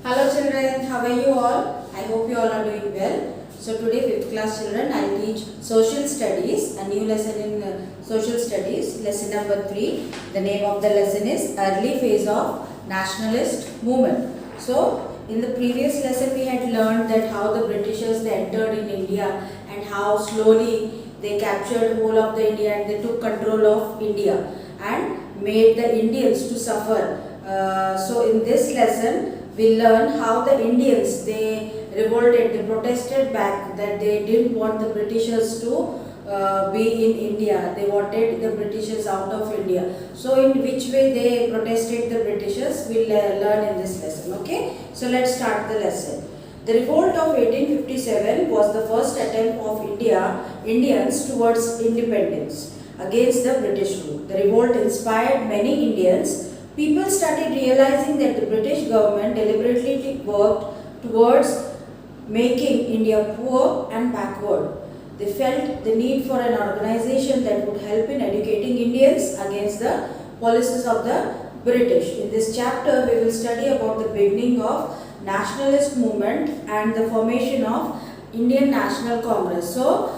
Hello children, how are you all? I hope you all are doing well. So today 5th class children, I will teach social studies, a new lesson in social studies, lesson number 3. The name of the lesson is early phase of nationalist movement. So in the previous lesson we had learned that how the Britishers they entered in India and how slowly they captured whole of the India and they took control of India and made the Indians to suffer. So in this lesson we learn how the Indians they revolted, they protested back that they didn't want the Britishers to be in India. They wanted the Britishers out of India. So in which way they protested the Britishers we'll learn in this lesson. Okay, so let's start the lesson. The revolt of 1857 was the first attempt of Indians towards independence against the British rule. The revolt inspired many Indians. People started realizing that the British government deliberately worked towards making India poor and backward. They felt the need for an organization that would help in educating Indians against the policies of the British. In this chapter, we will study about the beginning of nationalist movement and the formation of Indian National Congress. So,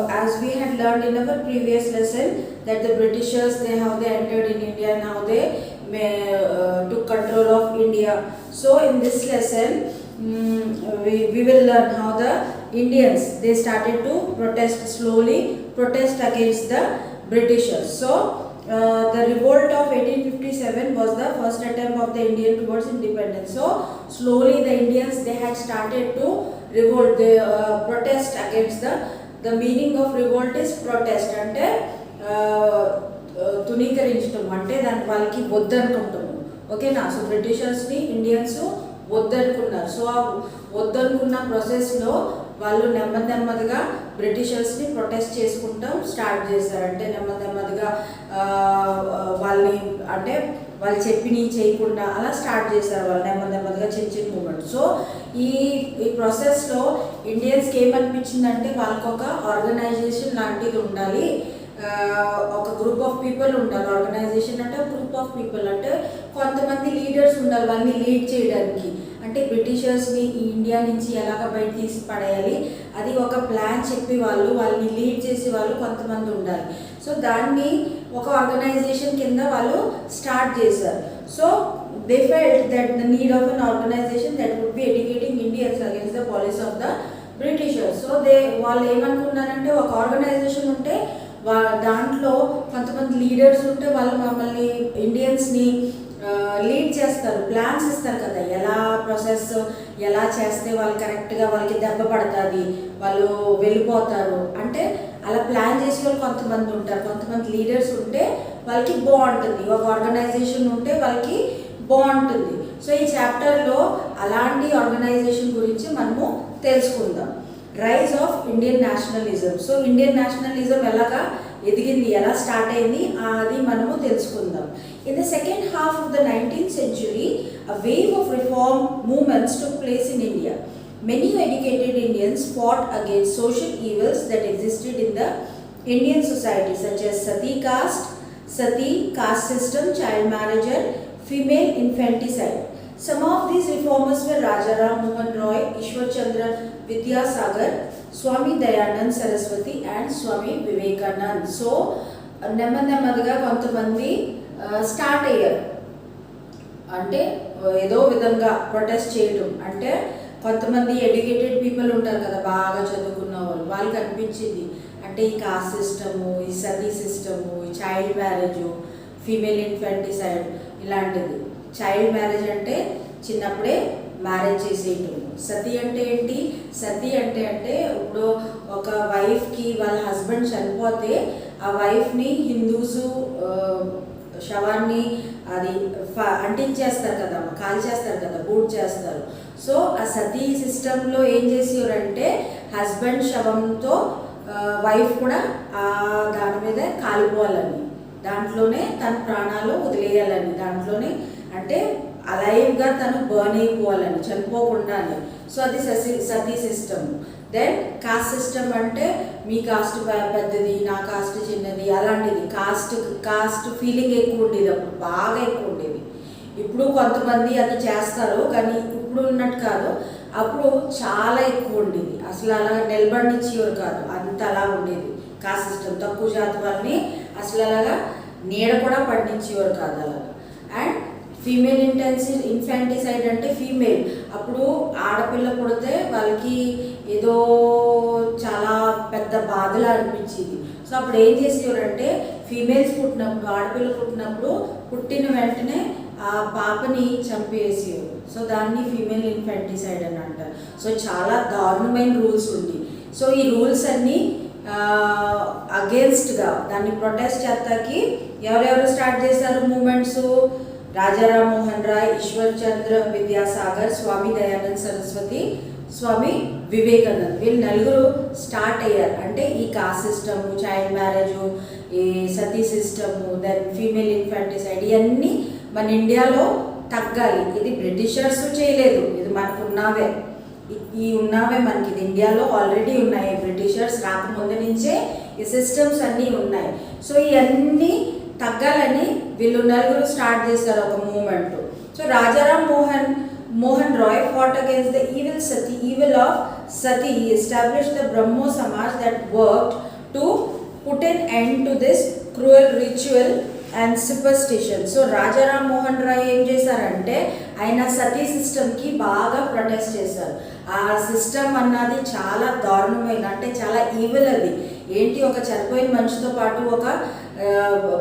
as we had learned in our previous lesson that the Britishers how they entered in India and how they took control of India. So in this lesson we will learn how the Indians they started to protest against the Britishers. So the revolt of 1857 was the first attempt of the Indian towards independence. So slowly the Indians they had started to revolt, they protest against the meaning of revolt is protest అంటే తునీకరించడం అంటే దాని వాళ్ళకి వద్దనుకుంటాము. ఓకేనా? So బ్రిటిషర్స్ని Indians వద్దనుకున్నారు. So ఆ వద్దనుకున్న ప్రాసెస్లో వాళ్ళు నెమ్మదిగా బ్రిటిషర్స్ని ప్రొటెస్ట్ చేసుకుంటాం స్టార్ట్ చేశారు. అంటే నెమ్మదిగా వాళ్ళని అంటే వాళ్ళు చెప్పిని చేయకుండా అలా స్టార్ట్ చేశారు. వాళ్ళు నెమ్మదిగా చిన్న మూమెంట్. సో ఈ ప్రాసెస్లో ఇండియన్స్కి ఏమనిపించిందంటే వాళ్ళకు ఒక ఆర్గనైజేషన్ లాంటిది ఉండాలి, ఒక గ్రూప్ ఆఫ్ పీపుల్ ఉండాలి. ఆర్గనైజేషన్ అంటే గ్రూప్ ఆఫ్ పీపుల్ అంటే కొంతమంది లీడర్స్ ఉండాలి వాళ్ళని లీడ్ చేయడానికి. అంటే బ్రిటిషర్స్ని ఈ ఇండియా నుంచి ఎలాగ బయట తీసి పడేయాలి అది ఒక ప్లాన్ చెప్పి వాళ్ళని లీడ్ చేసే వాళ్ళు కొంతమంది ఉండాలి. సో దాన్ని ఒక ఆర్గనైజేషన్ కింద వాళ్ళు స్టార్ట్ చేశారు. So they felt that the need of an organization that would be educating Indians against the policy of the Britishers. So వాళ్ళు ఏమనుకున్నారంటే ఒక ఆర్గనైజేషన్ ఉంటే దాంట్లో కొంతమంది లీడర్స్ ఉంటే వాళ్ళు మమ్మల్ని ఇండియన్స్ని లీడ్ చేస్తారు, ప్లాన్స్ ఇస్తారు కదా, ఎలా ప్రాసెస్ ఎలా చేస్తే వాళ్ళు కరెక్ట్గా వాళ్ళకి దెబ్బ పడుతుంది, వాళ్ళు వెళ్ళిపోతారు అంటే అలా ప్లాన్ చేసే వాళ్ళు కొంతమంది ఉంటారు. కొంతమంది లీడర్స్ ఉంటే వాళ్ళకి బాగుంటుంది, ఒక ఆర్గనైజేషన్ ఉంటే వాళ్ళకి బాగుంటుంది. సో ఈ చాప్టర్లో అలాంటి ఆర్గనైజేషన్ గురించి మనము తెలుసుకుందాం. Rise of Indian nationalism. So Indian nationalism ఎలాగా ఎదిగింది, ఎలా స్టార్ట్ అయింది అది మనము తెలుసుకుందాం. In the second half of the 19th century, a wave of reform movements took place in India. Many educated Indians fought against social evils that existed in the Indian society such as sati, caste system, child marriage and female infanticide. Some of these reformers were Rajaram Mohan Roy, Ishwar Chandra Vidyasagar, Swami Dayanand Saraswati and Swami Vivekanand. So నెమ్మదిగా కొంతమంది start అయ్యారు. అంటే ఏదో విధంగా protest చేయడం అంటే కొంతమంది educated people ఉంటారు కదా, బాగా చదువుకున్న వాళ్ళకి అనిపించింది అంటే ఈ కాస్ట్ సిస్టము, ఈ సతీ సిస్టము, ఈ చైల్డ్ మ్యారేజ్, ఫీమేల్ ఇన్ఫెంటిసైడ్ ఇలాంటిది. చైల్డ్ మ్యారేజ్ అంటే చిన్నప్పుడే మ్యారేజ్ చేసేయటం. సతీ అంటే ఏంటి? సతీ అంటే ఇప్పుడు ఒక వైఫ్కి వాళ్ళ హస్బెండ్ చనిపోతే ఆ వైఫ్ని హిందూస్ శవాన్ని అది అంటించేస్తారు కదా, కాల్ చేస్తారు కదా, బూట్ చేస్తారు. సో ఆ సతీ సిస్టంలో ఏం చేసేవారంటే హస్బెండ్ శవంతో వైఫ్ కూడా దాని మీద కాలిపోవాలని, దాంట్లోనే తన ప్రాణాలు వదిలేయాలని, దాంట్లోనే అంటే అలైవ్గా తను బర్న్ అయిపోవాలని, చనిపోకుండానే. సో అది సతీ సిస్టమ్. దెన్ కాస్ట్ సిస్టమ్ అంటే మీ కాస్ట్ పెద్దది, నా కాస్ట్ చిన్నది అలాంటిది. కాస్ట్ ఫీలింగ్ ఎక్కువ ఉండేది, అప్పుడు బాగా ఎక్కువ ఉండేది. ఇప్పుడు కొంతమంది అది చేస్తారు, కానీ ఇప్పుడు ఉన్నట్టు కాదు. అప్పుడు చాలా ఎక్కువ ఉండేది, అసలు అలా నిలబడినిచ్చేవారు కాదు, అంత అలా ఉండేది కాస్ట్ సిస్టమ్. తక్కువ జాతి వాళ్ళని అసలు అలాగా నీడ కూడా పడినిచ్చేవారు కాదు అలాగా. అండ్ ఫీమేల్ ఇన్ఫాంటిసైడ్ అంటే ఫీమేల్, అప్పుడు ఆడపిల్ల పుడితే వాళ్ళకి ఏదో చాలా పెద్ద బాధలా అనిపించేది. సో అప్పుడు ఏం చేసేవారంటే ఫీమేల్స్ పుట్టినప్పుడు, ఆడపిల్ల పుట్టినప్పుడు పుట్టిన వెంటనే ఆ పాపని చంపేసేవారు. సో దాన్ని ఫీమేల్ ఇన్ఫాంటిసైడ్ అని అంటారు. సో చాలా దారుణమైన రూల్స్ ఉంది. సో ఈ రూల్స్ అన్నీ అగేన్స్ట్గా దాన్ని ప్రొటెస్ట్ చేస్తాకి ఎవరెవరు స్టార్ట్ చేశారు మూమెంట్స్? రాజారాం మోహన్ రాయ్, ఈశ్వర్ చంద్ర విద్యాసాగర్, స్వామి దయానంద్ సరస్వతి, స్వామి వివేకానంద్, వీళ్ళు నలుగురు స్టార్ట్ అయ్యారు. అంటే ఈ కాస్ట్ సిస్టము, చైల్డ్ మ్యారేజు, ఈ సతీ సిస్టము, దెన్ ఫీమేల్ ఇన్ఫాంటిసైడ్, ఇవన్నీ మన ఇండియాలో తగ్గాలి. ఇది బ్రిటిషర్స్ చేయలేదు, ఇది మనకు ఉన్నవే, ఈ ఉన్నవే మనకి ఇది ఇండియాలో ఆల్రెడీ ఉన్నాయి. బ్రిటిషర్స్ రాకముందు నుంచే ఈ సిస్టమ్స్ అన్నీ ఉన్నాయి. సో ఇవన్నీ తగ్గాలని వీళ్ళు నలుగురు స్టార్ట్ చేశారు ఒక movement. So Rajaram Mohan Roy fought against the evil of Sati. He established the Brahmo Samaj that worked to put an end to this cruel ritual and superstition. So Rajaram Mohan Roy ఏం చేశారంటే ఆయన సతీ సిస్టమ్కి బాగా ప్రొటెస్ట్ చేశారు. ఆ సిస్టమ్ అన్నది చాలా దారుణమైన, అంటే చాలా ఈవిల్. అది ఏంటి, ఒక చనిపోయిన మనిషితో పాటు ఒక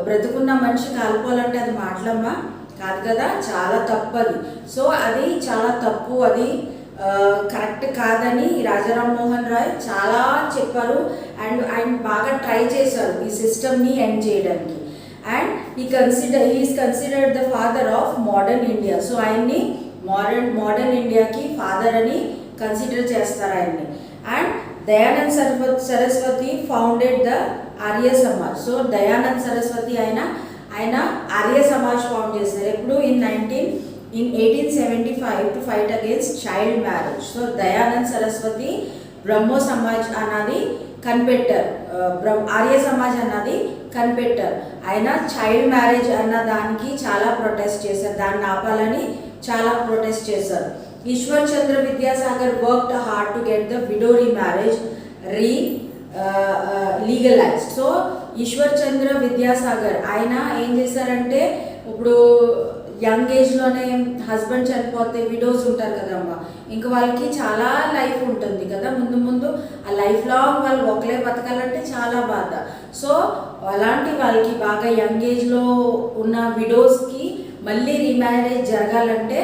బ్రతుకున్న మనిషి కాలిపోవాలంటే అది మాటలమ్మా కాదు కదా, చాలా తప్పు అది. సో అది చాలా తప్పు, అది కరెక్ట్ కాదని రాజారాం మోహన్ రాయ్ చాలా చెప్పారు. అండ్ ఆయన బాగా ట్రై చేశారు ఈ సిస్టమ్ని ఎండ్ చేయడానికి. And is considered the father of modern India. So ఆయన్ని మోడర్న్ ఇండియాకి ఫాదర్ అని కన్సిడర్ చేస్తారు ఆయన్ని. And Dayanand Saraswati founded the Arya Samaj. So Dayanand Saraswati ఆయన ఆర్య సమాజ్ ఫౌండ్ చేశారు. ఎప్పుడు in 1875 to fight against child marriage. So Dayanand Saraswati Brahmo Samaj అన్నది కనిపెట్టారు, ఆర్య సమాజ్ అన్నది కనిపెట్టారు. ఆయన చైల్డ్ మ్యారేజ్ అన్న దానికి చాలా ప్రొటెస్ట్ చేశారు, దాన్ని ఆపాలని చాలా ప్రొటెస్ట్ చేశారు. Ishwar Chandra Vidyasagar worked hard to get the widow remarriage legalized. So Ishwar Chandra Vidyasagar ఆయన ఏం చేశారంటే, ఇప్పుడు యంగ్ ఏజ్లోనే హస్బెండ్ చనిపోతే విడోస్ ఉంటారు కదమ్మా, ఇంకా వాళ్ళకి చాలా లైఫ్ ఉంటుంది కదా ముందు ముందు, ఆ లైఫ్ లాంగ్ వాళ్ళు ఒకలే బతకాలంటే చాలా బాధ. సో అలాంటి వాళ్ళకి బాగా యంగ్ ఏజ్లో ఉన్న విడోస్కి మళ్ళీ రీమ్యారేజ్ జరగాలంటే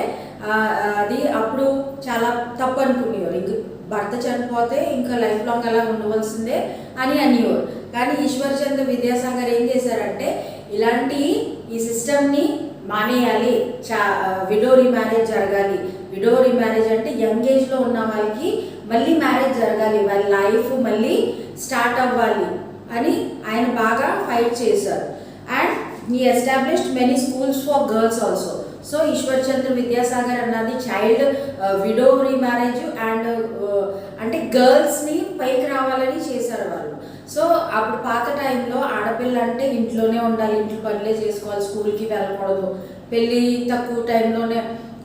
అది అప్పుడు చాలా తప్పు అనుకునేవారు. ఇంక భర్త చనిపోతే ఇంకా లైఫ్ లాంగ్ అలా ఉండవలసిందే అని అనేవారు. కానీ ఈశ్వర్ చంద్ర విద్యాసాగర్ ఏం చేశారంటే ఈ సిస్టమ్ని మానేయాలి, విడో రీమ్యారేజ్ జరగాలి. విడో రీమ్యారేజ్ అంటే యంగ్ ఏజ్లో ఉన్న వాళ్ళకి మళ్ళీ మ్యారేజ్ జరగాలి, వాళ్ళ లైఫ్ మళ్ళీ స్టార్ట్ అవ్వాలి అని ఆయన బాగా ఫైట్ చేశారు. And he established many schools for girls also. So Ishwar Chandra Vidyasagar అన్నది చైల్డ్ విడో రీమ్యారేజ్ అండ్ అంటే గర్ల్స్ని పైకి రావాలని చేశారు వాళ్ళు. సో అప్పుడు పాత టైంలో ఆడపిల్ల అంటే ఇంట్లోనే ఉండాలి, ఇంట్లో పనులే చేసుకోవాలి, స్కూల్కి వెళ్ళకూడదు, పెళ్ళి తక్కువ టైంలోనే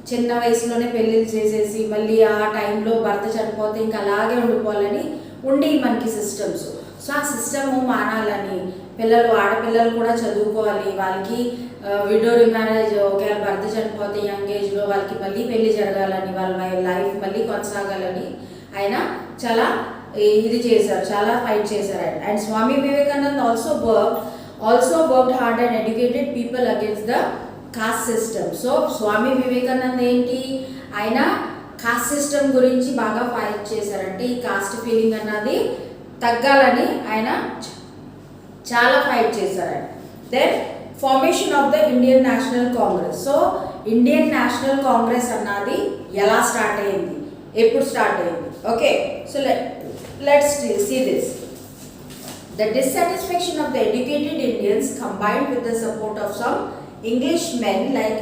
చిన్న వయసులోనే పెళ్ళిళ్ళు చేసేసి మళ్ళీ ఆ టైంలో భర్త చనిపోతే ఇంకా అలాగే ఉండిపోవాలని ఉండి మనకి సిస్టమ్స్. సో ఆ సిస్టమ్ మానాలని, ఆడపిల్లలు కూడా చదువుకోవాలి, వాళ్ళకి విడో రీమ్యారేజ్ ఒకవేళ భర్త చనిపోతే యంగ్ ఏజ్లో వాళ్ళకి మళ్ళీ పెళ్లి జరగాలని, వాళ్ళ లైఫ్ మళ్ళీ కొనసాగాలని ఆయన చాలా ఇది చేశారు, చాలా ఫైట్ చేశారు ఆయన. And Swami Vivekanand also worked hard and educated people against the caste system. So Swami Vivekanand ఏంటి, ఆయన కాస్ట్ సిస్టమ్ గురించి బాగా ఫైట్ చేశారంటే ఈ కాస్ట్ ఫీలింగ్ అన్నది తగ్గాలని ఆయన చాలా ఫైట్ చేశారు ఆయన. Then formation of the Indian National Congress. So Indian National Congress అన్నది ఎలా స్టార్ట్ అయింది, ఎప్పుడు స్టార్ట్ అయింది? Okay, so let's see this. The dissatisfaction of the educated Indians combined with the support of some English men like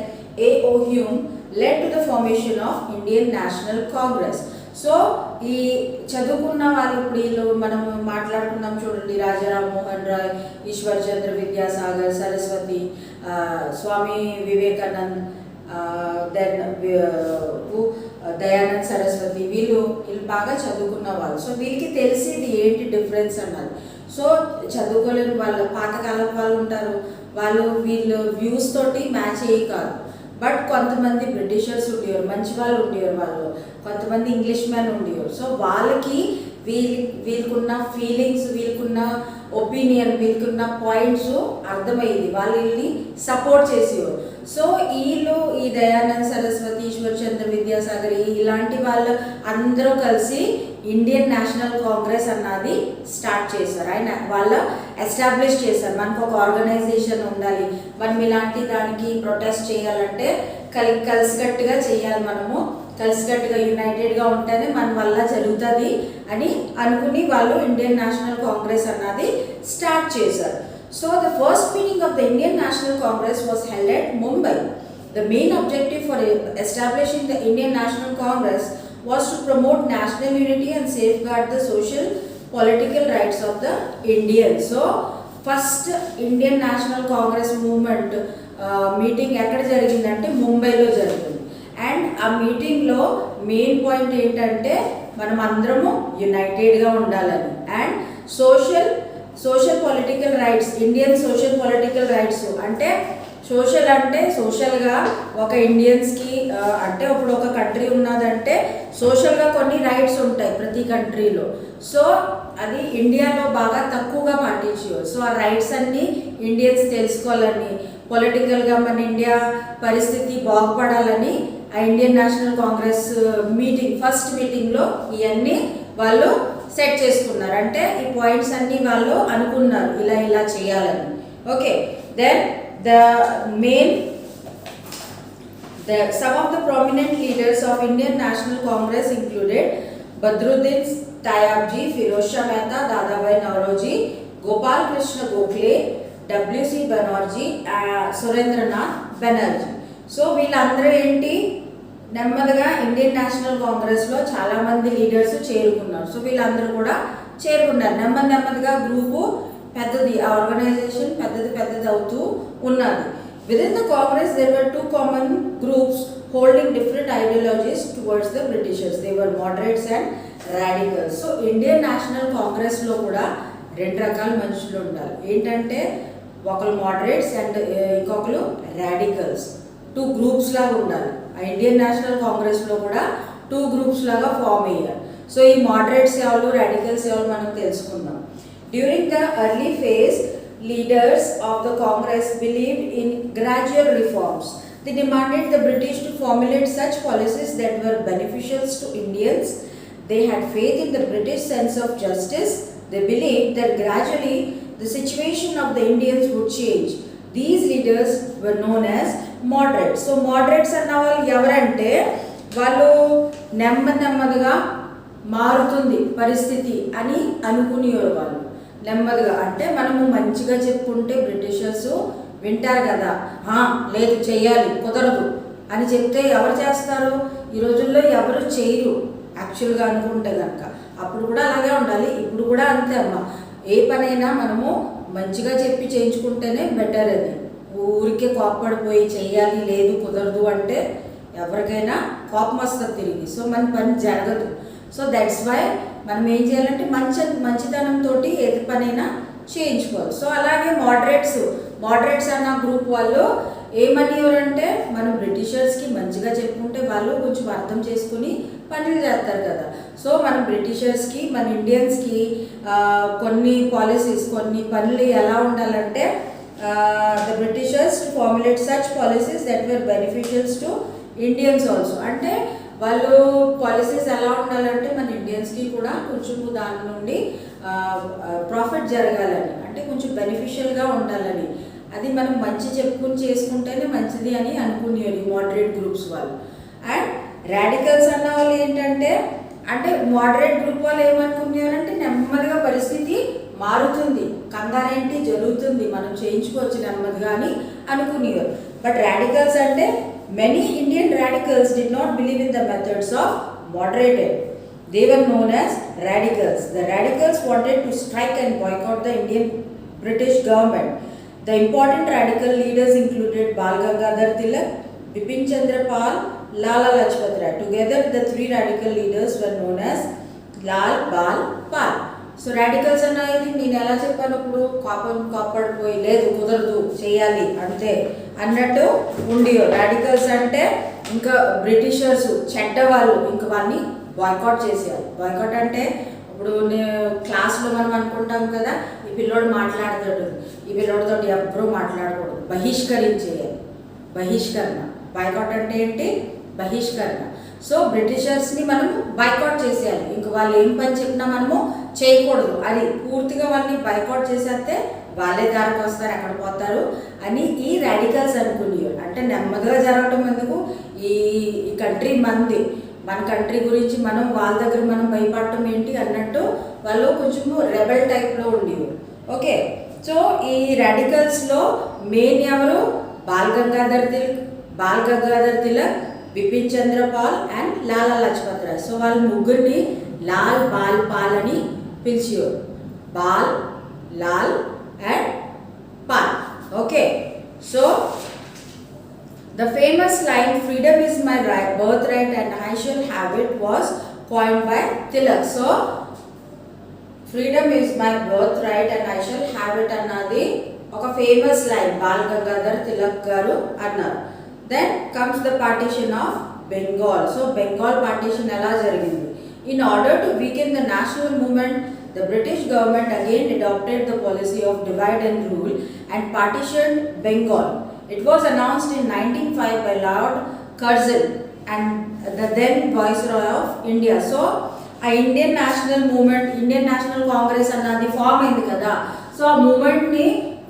A.O. Hume led to the formation of Indian National Congress. So ఈ చదువుకున్న వాళ్ళు ఇప్పుడు వీళ్ళు మనం మాట్లాడుకున్నాం చూడండి, రాజారాం మోహన్ రాయ్, ఈశ్వర్ చంద్ర విద్యాసాగర్, సరస్వతి, స్వామి Vivekanand, then Dayanand Saraswati, వీళ్ళు బాగా చదువుకున్న వాళ్ళు. సో వీళ్ళకి తెలిసేది ఏంటి డిఫరెన్స్ అన్నది. సో చదువుకోలేని వాళ్ళు, పాతకాలం వాళ్ళు ఉంటారు, వాళ్ళు వీళ్ళు వ్యూస్ తోటి మ్యాచ్ అయ్యి కాదు. బట్ కొంతమంది బ్రిటిషర్స్ ఉండేవారు, మంచి వాళ్ళు ఉండేవారు, వాళ్ళు కొంతమంది ఇంగ్లీష్ మ్యాన్ ఉండేవారు. సో వాళ్ళకి వీళ్ళకున్న ఫీలింగ్స్, వీళ్ళకున్న ఒపీనియన్, వీళ్ళకున్న పాయింట్స్ అర్థమయ్యేది, వాళ్ళు వీళ్ళని సపోర్ట్ చేసేవారు. సో వీళ్ళు ఈ దయానంద్ సరస్వతి, ఈశ్వర్ చంద్ర విద్యాసాగర్ ఇలాంటి వాళ్ళు అందరూ కలిసి ఇండియన్ నేషనల్ కాంగ్రెస్ అన్నది స్టార్ట్ చేశారు. ఆయన వాళ్ళు ఎస్టాబ్లిష్ చేశారు. మనకు ఒక ఆర్గనైజేషన్ ఉండాలి, మనం ఇలాంటి దానికి ప్రొటెస్ట్ చేయాలంటే కలిసికట్టుగా చేయాలి, మనము కలిసికట్టుగా యునైటెడ్గా ఉంటేనే మన వల్ల జరుగుతుంది అని అనుకుని వాళ్ళు ఇండియన్ నేషనల్ కాంగ్రెస్ అన్నది స్టార్ట్ చేశారు. So the first meeting of the Indian National Congress was held at Mumbai. The main objective for establishing the Indian National Congress was to promote national unity and safeguard the social political rights of the Indians. So first Indian National Congress movement meeting ఎక్కడ జరిగిందంటే ముంబైలో జరిగింది. And ఆ మీటింగ్లో main point ఏంటంటే మనం అందరము యునైటెడ్గా ఉండాలని, and social political rights, Indian social political rights అంటే సోషల్ అంటే సోషల్గా ఒక ఇండియన్స్కి అంటే ఇప్పుడు ఒక కంట్రీ ఉన్నదంటే సోషల్గా కొన్ని రైట్స్ ఉంటాయి ప్రతి కంట్రీలో. సో అది ఇండియాలో బాగా తక్కువగా పాటించేవారు. సో ఆ రైట్స్ అన్నీ ఇండియన్స్ తెలుసుకోవాలని, పొలిటికల్గా మన ఇండియా పరిస్థితి బాగుపడాలని ఆ Indian National Congress meeting, first మీటింగ్లో ఇవన్నీ వాళ్ళు సెట్ చేసుకున్నారు. అంటే ఈ పాయింట్స్ అన్నీ వాళ్ళు అనుకున్నారు ఇలా ఇలా చేయాలని. Okay, then some of the prominent leaders of Indian National Congress included Badruddin Tayabji, Firoz Shah Mehta, Dadabhai Naoroji, Gopal Krishna Gokhale, W.C. Banerjee, Surendranath Banerjee. So వీళ్ళందరూ ఏంటి, నెమ్మదిగా ఇండియన్ నేషనల్ కాంగ్రెస్లో చాలామంది లీడర్స్ చేరుకున్నారు. సో వీళ్ళందరూ కూడా చేరుకున్నారు. నెమ్మదిగా గ్రూపు పెద్దది, ఆ ఆర్గనైజేషన్ పెద్దది అవుతూ ఉన్నది. Within the Congress, there were two common groups holding different ideologies towards the Britishers. They were moderates and radicals. So Indian National Congress లో కూడా రెండు రకాల మనుషులు ఉండాలి. ఏంటంటే ఒకరు మోడరేట్స్ అండ్ ఇంకొకరు రాడికల్స్. టూ గ్రూప్స్ లాగా ఉండాలి. ఆ ఇండియన్ నేషనల్ కాంగ్రెస్లో కూడా టూ గ్రూప్స్ లాగా ఫామ్ అయ్యారు. సో ఈ మోడరేట్స్ ఎవరు, రాడికల్స్ ఎవరు మనం తెలుసుకుందాం. During the early phase, leaders of the Congress believed in gradual reforms. They demanded the British to formulate such policies that were beneficial to Indians. They had faith in the British sense of justice. They believed that gradually the situation of the Indians would change. These leaders were known as moderates. So moderates అన్న వాళ్ళు ఎవరంటే వాళ్ళు నెమ్మదిగా మారుతుంది పరిస్థితి అని అనుకునేవారు. వాళ్ళు నెమ్మదిగా అంటే మనము మంచిగా చెప్పుకుంటే బ్రిటిషర్స్ వింటారు కదా, లేదు చెయ్యాలి, కుదరదు అని చెప్తే ఎవరు చేస్తారు? ఈ రోజుల్లో ఎవరు చేయరు యాక్చువల్గా అనుకుంటే కనుక. అప్పుడు కూడా అలాగే ఉండాలి, ఇప్పుడు కూడా అంతే అమ్మ. ఏ పనైనా మనము మంచిగా చెప్పి చేయించుకుంటేనే బెటర్. అది ఊరికే కోపపడిపోయి చెయ్యాలి, లేదు కుదరదు అంటే ఎవరికైనా కోపం వస్తుంది తిరిగి. సో మన పని జరగదు. సో దట్స్ వై మనం ఏం చేయాలంటే మంచితనంతో ఏది పనైనా చేయించుకోవాలి. సో అలాగే మోడరేట్స్ అన్న గ్రూప్ వాళ్ళు ఏమనేవారంటే మనం బ్రిటిషర్స్కి మంచిగా చెప్పుకుంటే వాళ్ళు కొంచెం అర్థం చేసుకుని పనులు చేస్తారు కదా. సో మనం బ్రిటిషర్స్కి మన ఇండియన్స్కి కొన్ని పాలసీస్, కొన్ని పనులు ఎలా ఉండాలంటే the Britishers to formulate such policies that were beneficials to Indians also. అంటే వాళ్ళు పాలసీస్ ఎలా ఉండాలంటే మన ఇండియన్స్కి కూడా కొంచెం దాని నుండి ప్రాఫిట్ జరగాలని, అంటే కొంచెం బెనిఫిషియల్గా ఉండాలని, అది మనం మంచి చెప్పుకుని చేసుకుంటేనే మంచిది అని అనుకునేది మోడరేట్ గ్రూప్స్ వాళ్ళు. అండ్ రాడికల్స్ అన్న వాళ్ళు ఏంటంటే, అంటే మోడరేట్ గ్రూప్ వాళ్ళు ఏమనుకునేవారంటే నెమ్మదిగా పరిస్థితి మారుతుంది, కంగారేంటి జరుగుతుంది, మనం చేయించుకోవచ్చు నెమ్మదిగా అని అనుకునేవారు. బట్ రాడికల్స్ అంటే many Indian radicals did not believe in the methods of moderated. They were known as radicals. The radicals wanted to strike and boycott the Indian British government. The important radical leaders included Bal Gangadhar Tilak, Bipin Chandra Pal, Lala Lajpat Rai. Together the three radical leaders were known as Lal, Bal, Pal. So radicals అనేది నేను ఎలా చెప్పాను, ఇప్పుడు కాపాడిపోయి లేదు కుదరదు చేయాలి అంతే అన్నట్టు ఉండేవారు. రాడికల్స్ అంటే ఇంకా బ్రిటిషర్స్ చెడ్డవాళ్ళు, ఇంకా వాళ్ళని బాయ్కాట్ చేసేయాలి. బాయ్కాట్ అంటే ఇప్పుడు క్లాస్లో మనం అనుకుంటాం కదా, ఈ పిల్లోడు మాట్లాడతాడు, ఈ పిల్లోడితో ఎవ్వరూ మాట్లాడకూడదు, బహిష్కరించేయాలి. బహిష్కరణ. బాయ్కాట్ అంటే ఏంటి? బహిష్కరణ. సో బ్రిటిషర్స్ని మనము బాయ్కాట్ చేసేయాలి, ఇంక వాళ్ళు ఏం పని చెప్పినా మనము చేయకూడదు. అది పూర్తిగా వాళ్ళని బాయ్కాట్ చేసేస్తే వాళ్ళే దారికి వస్తారు, ఎక్కడ పోతారు అని ఈ రాడికల్స్ అనుకునేవారు. అంటే నెమ్మదిగా జరగటం ఎందుకు, ఈ కంట్రీ మంది, మన కంట్రీ గురించి మనం వాళ్ళ దగ్గర మనం భయపడటం ఏంటి అన్నట్టు వాళ్ళు కొంచెము రెబెల్ టైప్లో ఉండేవారు. ఓకే, సో ఈ రాడికల్స్లో మెయిన్ ఎవరు? బాల్ గంగాధర్ తిలక్, బిపిన్ చంద్ర పాల్ అండ్ లాలా లజపత్ రాయ్. సో వాళ్ళ ముగ్గురిని లాల్, బాల్, పాల్ అని పిలిచేవారు. Bal, Lal and Pal. Okay, so the famous line freedom is my right, birthright and I shall have it was coined by Tilak. So freedom is my birthright and I shall have it అన్నది ఒక famous line Bal Gangadhar Tilak గారు అన్నారు. Then comes the partition of Bengal. So Bengal partition ఎలా జరిగింది? In order to weaken the national movement, the British government again adopted the policy of divide and rule and partitioned Bengal. It was announced in 1905 by Lord Curzon and the then Viceroy of India. So, a Indian national movement, Indian National Congress అన్నది form అయింది కదా. So ఆ మూమెంట్ని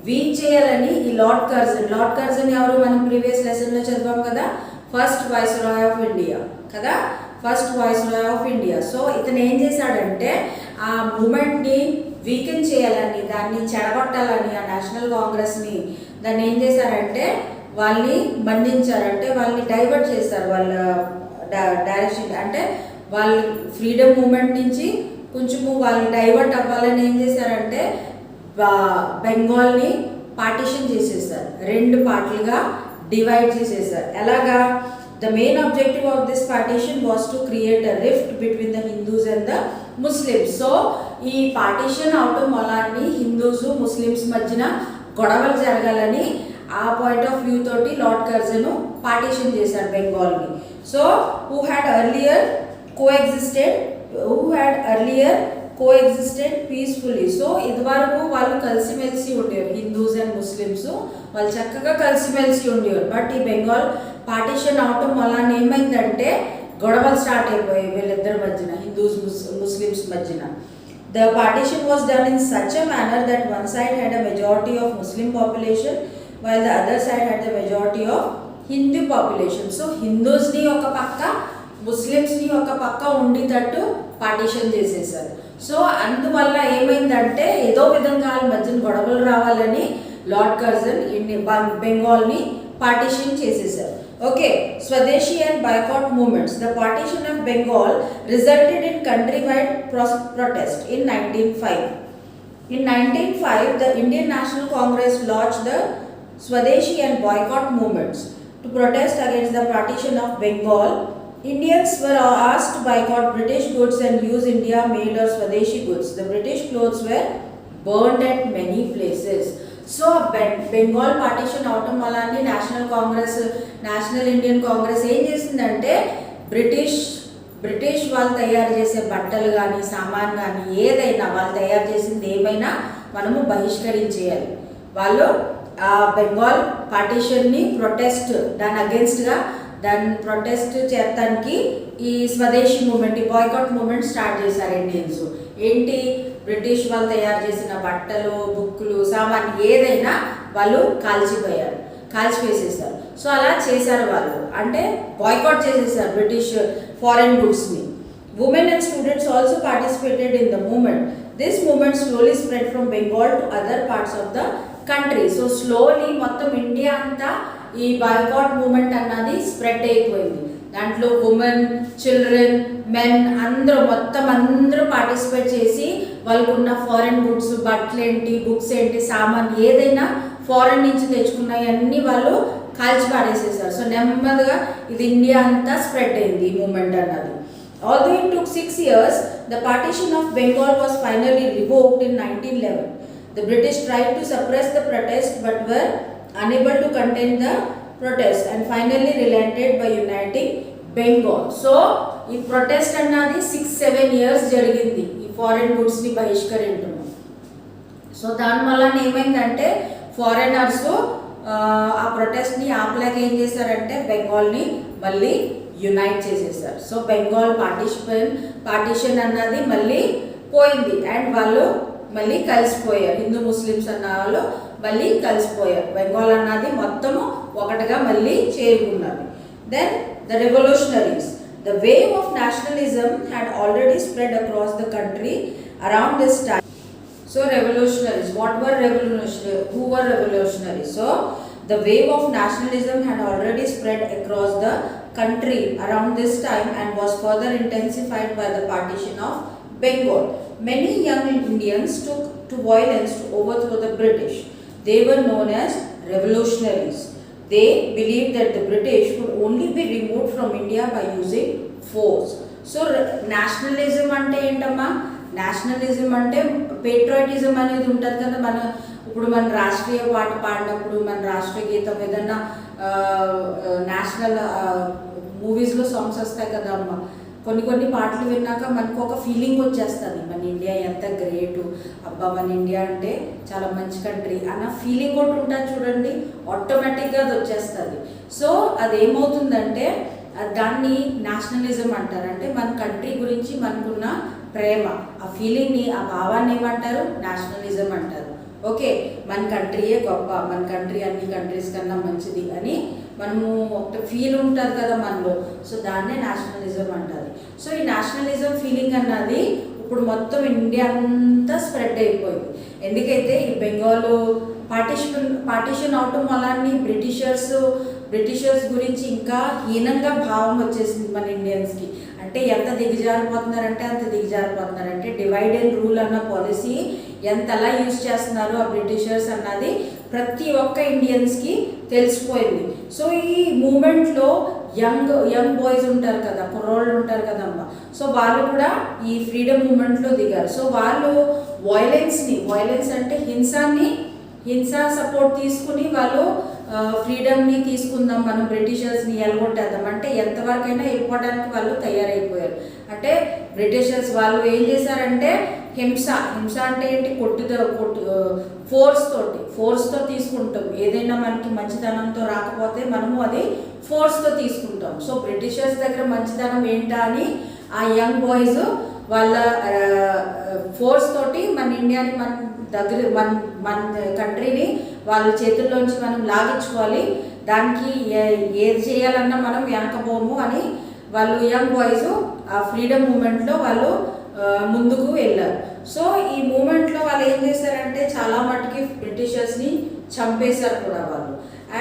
week చేయాలని ఈ lord Curzon ఎవరు? మనం previous లెసన్లో చదివాం కదా, ఫస్ట్ వైస్రాయ్ ఆఫ్ ఇండియా కదా, first viceroy of India. So ఇతను ఏం చేశాడంటే ఆ మూమెంట్ని వీకెన్ చేయాలని, దాన్ని చెడగొట్టాలని, ఆ నేషనల్ కాంగ్రెస్ని దాన్ని ఏం చేశారంటే వాళ్ళని బంధించారంటే వాళ్ళని డైవర్ట్ చేస్తారు. వాళ్ళ డైరెక్షన్ అంటే వాళ్ళ ఫ్రీడమ్ మూమెంట్ నుంచి కొంచెము వాళ్ళు డైవర్ట్ అవ్వాలని ఏం చేశారంటే బెంగాల్ని పార్టీషన్ చేసేసారు, రెండు పార్ట్లుగా డివైడ్ చేసేసారు. ఎలాగా? The main objective of this partition was to create a rift between the Hindus and the Muslims. So, ఈ పార్టీషన్ అవటం వల్ల హిందూస్ ముస్లిమ్స్ మధ్యన గొడవలు జరగాలని ఆ పాయింట్ ఆఫ్ వ్యూ తోటి లార్డ్ కర్జన్ పార్టీషన్ చేశారు బెంగాల్ని. So who had earlier coexisted peacefully. So ఇదివరకు వాళ్ళు కలిసిమెలిసి ఉండేవారు, హిందూస్ అండ్ ముస్లిమ్స్ వాళ్ళు చక్కగా కలిసిమెలిసి ఉండేవారు. బట్ ఈ బెంగాల్ పార్టీషన్ అవటం వల్ల ఏమైందంటే గొడవలు స్టార్ట్ అయిపోయాయి వీళ్ళిద్దరి మధ్యన, హిందూస్ ముస్లిమ్స్ మధ్యన. The partition was done in such a manner that one side had a majority of Muslim population while the other side had the majority of Hindu population. So హిందూస్ని ఒక పక్క, ముస్లిమ్స్ని ఒక పక్క ఉండేటట్టు partition చేసేసారు. So అందువల్ల ఏమైందంటే ఏదో విధంగా వాళ్ళ మధ్యన గొడవలు రావాలని లార్డ్ కర్జన్ బెంగాల్ని పార్టీషన్ చేసేసారు. Okay, Swadeshi and boycott movements. The partition of Bengal resulted in countrywide protest in 1905. In 1905, the Indian National Congress launched the Swadeshi and boycott movements to protest against the partition of Bengal. Indians were asked to boycott British goods and use India-made or Swadeshi goods. The British clothes were burned at many places. So Bengal partition అవటం వల్ల national Indian Congress ఏం చేసిందంటే British వాళ్ళు తయారు చేసే బట్టలు కానీ సామాన్ కానీ ఏదైనా వాళ్ళు తయారు చేసింది ఏమైనా మనము బహిష్కరించేయాలి. వాళ్ళు ఆ బెంగాల్ పార్టీషన్ని ప్రొటెస్ట్ దాని అగేన్స్ట్గా దాన్ని ప్రొటెస్ట్ చేయడానికి ఈ స్వదేశీ మూమెంట్, ఈ బాయ్కాట్ మూమెంట్ స్టార్ట్ చేశారు ఇండియన్స్. ఏంటి? బ్రిటిష్ వాళ్ళు తయారు చేసిన బట్టలు, బుక్కులు, సామాన్ ఏదైనా వాళ్ళు కాల్చివేసేసారు. సో అలా చేశారు వాళ్ళు, అంటే బాయ్కాట్ చేసేసారు బ్రిటిష్ ఫారెన్ గుడ్స్ని. Women and students also participated in the movement. This movement slowly spread from Bengal to other parts of the country. So slowly మొత్తం ఇండియా అంతా ఈ బాయ్కాట్ మూమెంట్ అన్నది స్ప్రెడ్ అయిపోయింది. దాంట్లో ఉమెన్, చిల్డ్రన్, మెన్ అందరూ participate చేసి వాళ్ళకున్న ఫారెన్ గుడ్స్, బట్టలు ఏంటి, బుక్స్ ఏంటి, సామాన్ ఏదైనా ఫారెన్ నుంచి తెచ్చుకున్నాయి అన్నీ వాళ్ళు కాల్చి పాడేసేసారు. సో నెమ్మదిగా ఇది ఇండియా అంతా స్ప్రెడ్ అయింది ఈ మూమెంట్ అన్నది. Although it took 6 years, the partition of Bengal was finally revoked in 1911. The British tried to suppress the protest but were unable to contain the protest and finally relented by uniting Bengal. So, ఈ protest అన్నది 6-7 years జరిగింది ఈ foreign గుడ్స్ని బహిష్కరించడం. So దానివల్ల ఏమైందంటే foreigners ఆ ప్రొటెస్ట్ని ఆపలేక ఏం చేశారంటే బెంగాల్ని మళ్ళీ యునైట్ చేసేసారు. సో బెంగాల్ పార్టిషన్ అన్నది మళ్ళీ పోయింది అండ్ వాళ్ళు మళ్ళీ కలిసిపోయారు. హిందూ ముస్లిమ్స్ అన్న వాళ్ళు మళ్ళీ కలిసిపోయారు. బెంగాల్ అన్నది మొత్తము ఒకటిగా మళ్ళీ చేరుకున్నది. Then the revolutionaries. The wave of nationalism had already spread across the country around this time. So revolutionaries, what were revolutionaries? Who were revolutionaries? So the wave of nationalism had already spread across the country around this time and was further intensified by the partition of Bengal. Many young Indians took to violence to overthrow the British. They were known as revolutionaries. They believed that the British could only be removed from India by using force. So nationalism ante entama, nationalism ante patriotism అనేది ఉంటుంది కదా. ఇప్పుడు మన రాష్ట్రీయ పాట పాడినప్పుడు మన రాష్ట్రీయ గీతం ఏదన్నా నేషనల్ మూవీస్లో సాంగ్స్ వస్తాయి కదా అమ్మ, కొన్ని పాటలు విన్నాక మనకు ఒక ఫీలింగ్ వచ్చేస్తుంది, మన ఇండియా ఎంత గ్రేటు, అబ్బా మన ఇండియా అంటే చాలా మంచి కంట్రీ అన్న ఫీలింగ్ ఒకటి ఉంటుంది చూడండి, ఆటోమేటిక్గా అది వచ్చేస్తుంది. సో అదేమవుతుందంటే దాన్ని నేషనలిజం అంటారు. అంటే మన కంట్రీ గురించి మనకున్న ప్రేమ, ఆ ఫీలింగ్ని, ఆ భావాన్ని ఏమంటారు, నేషనలిజం అంటారు. ఓకే, మన కంట్రీయే గొప్ప, మన కంట్రీ అన్ని కంట్రీస్ కన్నా మంచిది అని మనము ఒక ఫీల్ ఉంటుంది కదా మనలో. సో దాన్నే నేషనలిజం అంటారు. సో ఈ నేషనలిజం ఫీలింగ్ అన్నది ఇప్పుడు మొత్తం ఇండియా అంతా స్ప్రెడ్ అయిపోయింది. ఎందుకైతే ఈ బెంగాల్ పార్టిషన్ అవటం వల్ల బ్రిటిషర్స్ గురించి ఇంకా హీనంగా భావం వచ్చేసింది మన ఇండియన్స్కి. అంటే ఎంత దిగజారిపోతున్నారంటే అంత దిగజారిపోతున్నారంటే డివైడ్ అండ్ రూల్ అన్న పాలసీ ఎంతలా యూజ్ చేస్తున్నారు ఆ బ్రిటిషర్స్ అన్నది ప్రతి ఒక్క ఇండియన్స్కి తెలిసిపోయింది. సో ఈ మూమెంట్లో యంగ్ బాయ్స్ ఉంటారు కదా, కుర్రోళ్ళు ఉంటారు కదమ్మా, సో వాళ్ళు కూడా ఈ ఫ్రీడమ్ మూమెంట్లో దిగారు. సో వాళ్ళు వైలెన్స్ అంటే హింసా సపోర్ట్ తీసుకుని వాళ్ళు ఫ్రీడమ్ని తీసుకుందాం, మనం బ్రిటిషర్స్ని ఎలగొట్టేద్దాం అంటే ఎంతవరకైనా వెళ్ళిపోవడానికి వాళ్ళు తయారైపోయారు. అంటే బ్రిటిషర్స్ వాళ్ళు ఏం చేశారంటే హింస అంటే ఏంటి, ఫోర్స్తో తీసుకుంటాం. ఏదైనా మనకి మంచితనంతో రాకపోతే మనము అది ఫోర్స్తో తీసుకుంటాం. సో బ్రిటిషర్స్ దగ్గర మంచితనం ఏంటా అని ఆ యంగ్ బాయ్స్ వాళ్ళ ఫోర్స్ తోటి మన ఇండియాని మన కంట్రీని వాళ్ళ చేతుల్లోంచి మనం లాగించుకోవాలి, దానికి ఏది చేయాలన్నా మనం వెనకపోము అని వాళ్ళు యంగ్ బాయ్స్ ఆ ఫ్రీడమ్ మూమెంట్లో వాళ్ళు ముందుకు వెళ్ళారు. సో ఈ మూమెంట్లో వాళ్ళు ఏం చేశారంటే చాలా మటుకి బ్రిటిషర్స్ని చంపేశారు కూడా వాళ్ళు.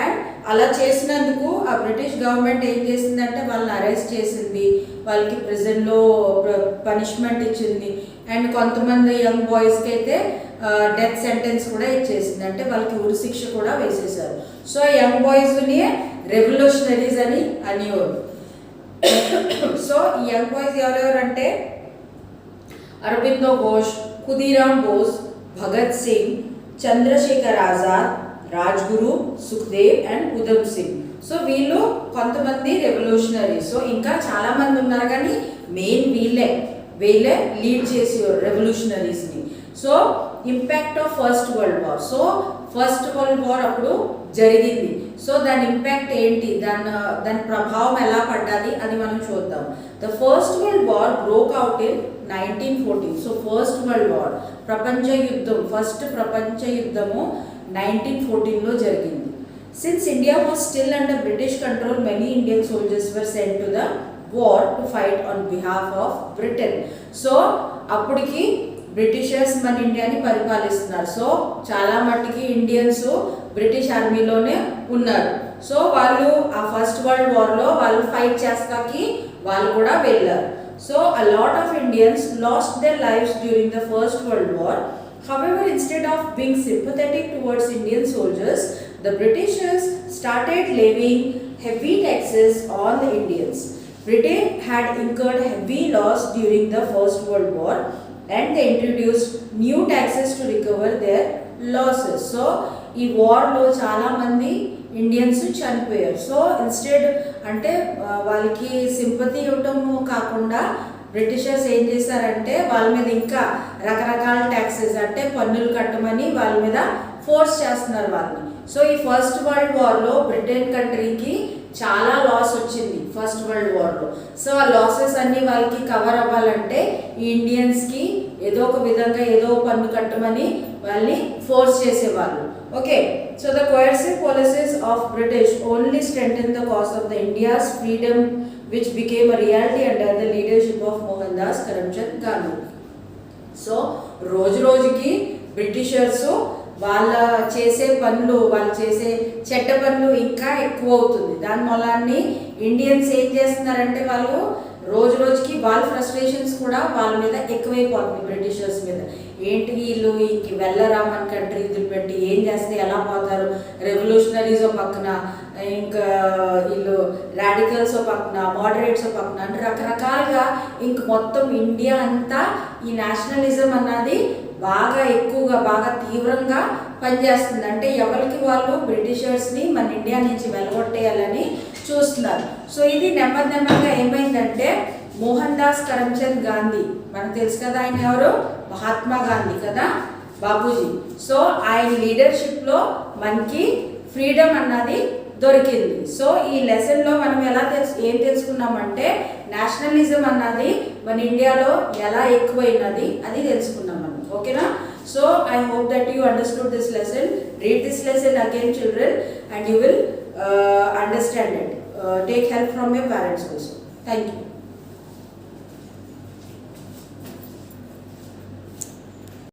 అండ్ అలా చేసినందుకు ఆ బ్రిటిష్ గవర్నమెంట్ ఏం చేసిందంటే వాళ్ళని అరెస్ట్ చేసింది, వాళ్ళకి ప్రిజన్లో పనిష్మెంట్ ఇచ్చింది. అండ్ కొంతమంది యంగ్ బాయ్స్కి అయితే డెత్ సెంటెన్స్ కూడా ఇచ్చేసింది, అంటే వాళ్ళకి ఉరిశిక్ష కూడా వేసేసారు. సో యంగ్ బాయ్స్ని రెవల్యూషనరీస్ అని అనేవారు. సో ఈ యంగ్ బాయ్స్ ఎవరెవరంటే అరబిందో ఘోష్, ఖుదీరామ్ బోస్, భగత్ సింగ్, చంద్రశేఖర్ ఆజాద్, రాజ్గురు, సుఖ్దేవ్ అండ్ ఉధమ్ సింగ్. సో వీళ్ళు కొంతమంది రెవల్యూషనరీస్. సో ఇంకా చాలామంది ఉన్నారు కానీ మెయిన్ వీళ్ళే లీడ్ చేసి రెవల్యూషనరీస్ని. So impact of first world war. So first world war అప్పుడు జరిగింది. సో దాని ఇంపాక్ట్ ఏంటి, దాని ప్రభావం ఎలా పడ్డది అది మనం చూద్దాం. The first world war broke out in 1914. So first world war first ప్రపంచ యుద్ధము 1914లో జరిగింది. Since India was still under British control, many Indian soldiers were sent to the war to fight on behalf of Britain. So అప్పటికి Britishers మన ఇండియాని పరిపాలిస్తున్నారు. So చాలా మట్టుకి Indians British ఆర్మీలోనే ఉన్నారు. So వాళ్ళు ఆ ఫస్ట్ వరల్డ్ వార్లో వాళ్ళు ఫైట్ చేస్తాకి వాళ్ళు కూడా వెళ్ళారు. So a lot of Indians lost their lives during the First World War. However, instead of being sympathetic towards Indian soldiers, the Britishers started levying heavy taxes on the Indians. Britain had incurred heavy loss during the First World War and they introduced new taxes to recover their losses. So ఈ వార్లో చాలామంది Indians చనిపోయారు. So instead అంటే వాళ్ళకి sympathy ఇవ్వటము కాకుండా Britishers ఏం చేశారంటే వాళ్ళ మీద ఇంకా రకరకాల ట్యాక్సెస్ అంటే పన్నులు కట్టమని వాళ్ళ మీద ఫోర్స్ చేస్తున్నారు వాళ్ళని. సో ఈ ఫస్ట్ వరల్డ్ వార్లో బ్రిటన్ కంట్రీకి చాలా లాస్ వచ్చింది ఫస్ట్ వరల్డ్ వార్లో. సో ఆ లాసెస్ అన్నీ వాళ్ళకి కవర్ అవ్వాలంటే ఈ ఇండియన్స్కి ఏదో ఒక విధంగా ఏదో పన్ను కట్టమని వాళ్ళని ఫోర్స్ చేసేవాళ్ళు. Okay, so the coercive policies of British only strengthened the cause of the India's freedom, which became a reality under the leadership of Mohandas Karamchand Gandhi. So రోజు రోజుకి బ్రిటిషర్స్ వాళ్ళ చేసే పనులు, వాళ్ళు చేసే చెడ్డ పనులు ఇంకా ఎక్కువ అవుతుంది. దాని మూలాన్ని ఇండియన్స్ ఏం చేస్తున్నారంటే వాళ్ళు రోజు రోజుకి వాళ్ళ ఫ్రస్ట్రేషన్స్ కూడా వాళ్ళ మీద ఎక్కువైపోతుంది బ్రిటిషర్స్ మీద. ఏంటి వీళ్ళు ఇంక వెళ్ళరా మన కంట్రీ వదిలిపెట్టి, ఏం చేస్తే ఎలా పోతారు, రెవల్యూషనరీస్ పక్కన, ఇంకా వీళ్ళు రాడికల్స్ పక్కన, మోడరేట్స్ పక్కన అంటే రకరకాలుగా ఇంక మొత్తం ఇండియా అంతా ఈ నేషనలిజం అన్నది బాగా ఎక్కువగా బాగా తీవ్రంగా పనిచేస్తుంది. అంటే ఎవరికి వాళ్ళు బ్రిటిషర్స్ని మన ఇండియా నుంచి వెలగొట్టేయాలని చూస్తున్నారు. సో ఇది నెమ్మదిగా ఏమైందంటే మోహన్ దాస్ కరమ్చంద్ గాంధీ, మనకు తెలుసు కదా ఆయన ఎవరు, మహాత్మా గాంధీ కదా బాబూజీ. సో ఆయన లీడర్షిప్లో మనకి ఫ్రీడమ్ అన్నది దొరికింది. సో ఈ లెసన్లో మనం ఏం తెలుసుకున్నామంటే నేషనలిజం అన్నది మన ఇండియాలో ఎలా ఎక్కువైనది అది తెలుసుకున్నాం మనం. ఓకేనా? So I hope that you understood this lesson. Read this lesson again, children, and you will understand it. Take help from your parents also. Thank you.